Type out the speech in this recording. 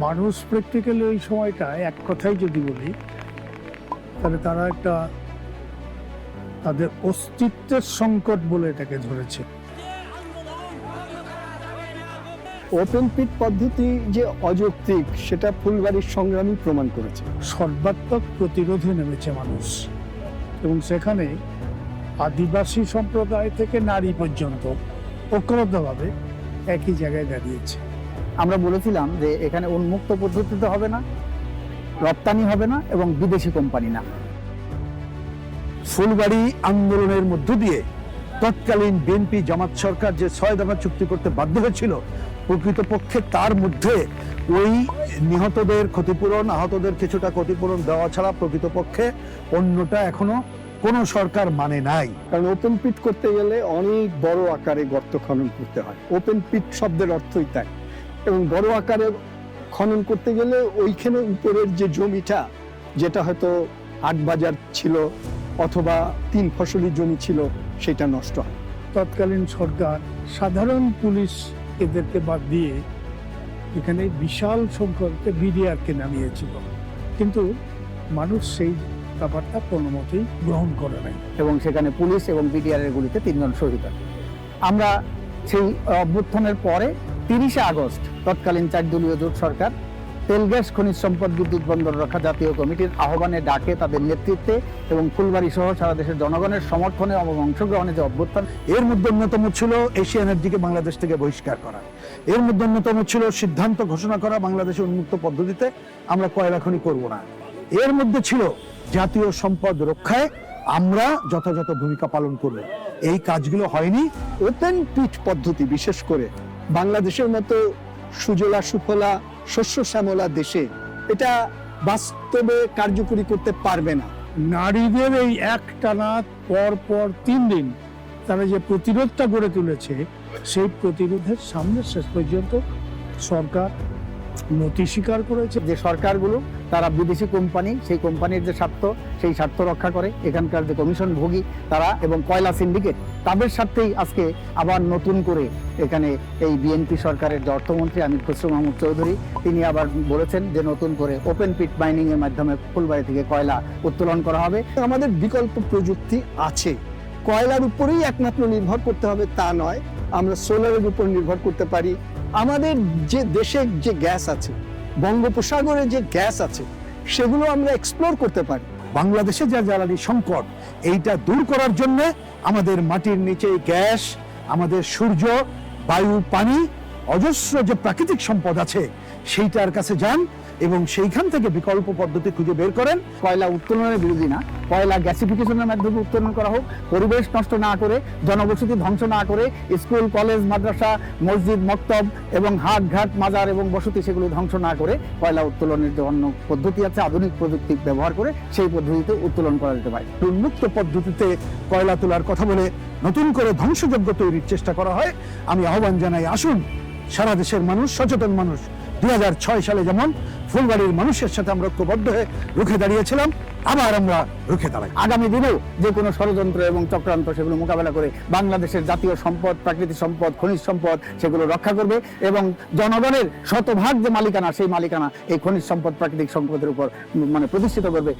মানুষ প্র্যাকটিক্যালি ওই সময়টা এক কথাই যদি বলি, তাহলে তারা একটা তাদের অস্তিত্বের সংকট বলে এটাকে ধরেছে। ওপেন পিট পদ্ধতি যে অযৌক্তিক সেটা ফুলবাড়ির সংগ্রামী প্রমাণ করেছে। সর্বাত্মক প্রতিরোধে নেমেছে মানুষ, এবং সেখানে আদিবাসী সম্প্রদায় থেকে নারী পর্যন্ত ঐক্যবদ্ধভাবে একই জায়গায় দাঁড়িয়েছে। আমরা বলেছিলাম যে এখানে উন্মুক্ত পদ্ধতিতে হবে না, রপ্তানি হবে না এবং বিদেশি কোম্পানি না। ফুলবাড়ি আন্দোলনের মধ্য দিয়ে তৎকালীন বিএনপি জামাত সরকার যে 6 দফা চুক্তি করতে বাধ্য হয়েছিল, প্রকৃতপক্ষে তার মধ্যে ওই নিহতদের ক্ষতিপূরণ, আহতদের কিছুটা ক্ষতিপূরণ দেওয়া ছাড়া প্রকৃতপক্ষে অন্যটা এখনো কোনো সরকার মানে নাই। কারণ ওপেন পিট করতে গেলে অনেক বড় আকারে গর্ত খনন করতে হয়। ওপেন পিট শব্দের অর্থই তাই। এবং বড় আকারে খনন করতে গেলে ওইখানে উপরের যে জমিটা, যেটা হয়তো 8 বাজার ছিল অথবা 3 ফসলি জমি ছিল, সেটা নষ্ট হয়। তৎকালীন সরকার সাধারণ পুলিশ এদেরকে বাদ দিয়ে এখানে বিশাল সংখ্যক বিডিআরকে নামিয়েছিল, কিন্তু মানুষ সেই ব্যাপারটা কোনো মতেই গ্রহণ করে নাই। এবং সেখানে পুলিশ এবং বিডিআর এর গুলিতে 3 জন শহীদ হয়। আমরা সেই অভ্যুত্থানের পরে 30শে আগস্ট তৎকালীন 4 দলীয় জোট সরকার তেল গ্যাস খনিজ সম্পদ বিদ্যুৎ বন্দর রক্ষা জাতীয় কমিটির আহ্বানে ডাকে, তাদের নেতৃত্বে এবং ফুলবাড়ি সহ সারা দেশের জনগণের সমর্থনে এবং অংশগ্রহণে যে অভ্যুত্থান, এর মধ্যে অন্যতম ছিল এশিয়া এনার্জিকে বাংলাদেশ থেকে বহিষ্কার করা। এর মধ্যে অন্যতম ছিল সিদ্ধান্ত ঘোষণা করা বাংলাদেশের উন্মুক্ত পদ্ধতিতে আমরা কয়লা খনি করব না। এর মধ্যে ছিল জাতীয় সম্পদ রক্ষায় আমরা যথাযথ ভূমিকা পালন করব। এই কাজগুলো হয়নি। ওপেন পিট পদ্ধতি বিশেষ করে বাংলাদেশের মতো সুজলা সুফলা শস্য শ্যামলা দেশে এটা বাস্তবে কার্যকরী করতে পারবে না। নারীদের এই একটানা পর 3 দিন তারা যে প্রতিরোধটা গড়ে তুলেছে, সেই প্রতিরোধের সামনে শেষ পর্যন্ত সরকার নতি স্বীকার করেছে। যে সরকারগুলো তারা বিদেশি কোম্পানি, সেই কোম্পানির যে স্বার্থ, সেই স্বার্থ রক্ষা করে। এখানকার যে কমিশন ভোগী তারা এবং কয়লা সিন্ডিকেট, তাদের স্বার্থেই আজকে আবার নতুন করে এখানে এই বিএনপি সরকারের যে অর্থমন্ত্রী আমির খসরু মাহমুদ চৌধুরী, তিনি আবার বলেছেন যে নতুন করে ওপেন পিট মাইনিং এর মাধ্যমে ফুলবাড়ি থেকে কয়লা উত্তোলন করা হবে। আমাদের বিকল্প প্রযুক্তি আছে। কয়লার উপরেই একমাত্র নির্ভর করতে হবে তা নয়, আমরা সোলারের উপর নির্ভর করতে পারি। আমাদের যে দেশে যে গ্যাস আছে, বঙ্গোপসাগরে যে গ্যাস আছে, সেগুলো আমরা এক্সপ্লোর করতে পারি। বাংলাদেশে যা জ্বালানি সংকট, এইটা দূর করার জন্য আমাদের মাটির নিচে গ্যাস, আমাদের সূর্য, বায়ু, পানি, অজস্র যে প্রাকৃতিক সম্পদ আছে, সেইটার কাছে যান এবং সেইখান থেকে বিকল্প পদ্ধতি খুঁজে বের করেন। কয়লা উত্তোলনের বিরোধী না, কয়লা গ্যাসিফিকেশনের মাধ্যমে উত্তোলন করা হোক, পরিবেশ নষ্ট না করে, জনবসতি ধ্বংস না করে, স্কুল, কলেজ, মাদ্রাসা, মসজিদ, মক্তব এবং হাট ঘাট, মাজার এবং বসতি সেগুলো ধ্বংস না করে কয়লা উত্তোলনের যে অন্য পদ্ধতি আছে আধুনিক প্রযুক্তি ব্যবহার করে সেই পদ্ধতিতে উত্তোলন করা যেতে পারে। উন্মুক্ত পদ্ধতিতে কয়লা তোলার কথা বলে নতুন করে ধ্বংসযজ্ঞ তৈরির চেষ্টা করা হয়। আমি আহ্বান জানাই, আসুন সারা দেশের মানুষ, সচেতন মানুষ, 2006 সালে যেমন ফুলবাড়ির মানুষের সাথে আমরা ঐক্যবদ্ধ হয়ে রুখে দাঁড়িয়েছিলাম, আবার আমরা রুখে দাঁড়াই। আগামী দিনেও যে কোনো ষড়যন্ত্র এবং চক্রান্ত সেগুলো মোকাবেলা করে বাংলাদেশের জাতীয় সম্পদ, প্রাকৃতিক সম্পদ, খনিজ সম্পদ সেগুলো রক্ষা করবে এবং জনগণের শতভাগ যে মালিকানা, সেই মালিকানা এই খনিজ সম্পদ, প্রাকৃতিক সম্পদের উপর প্রতিষ্ঠিত করবে।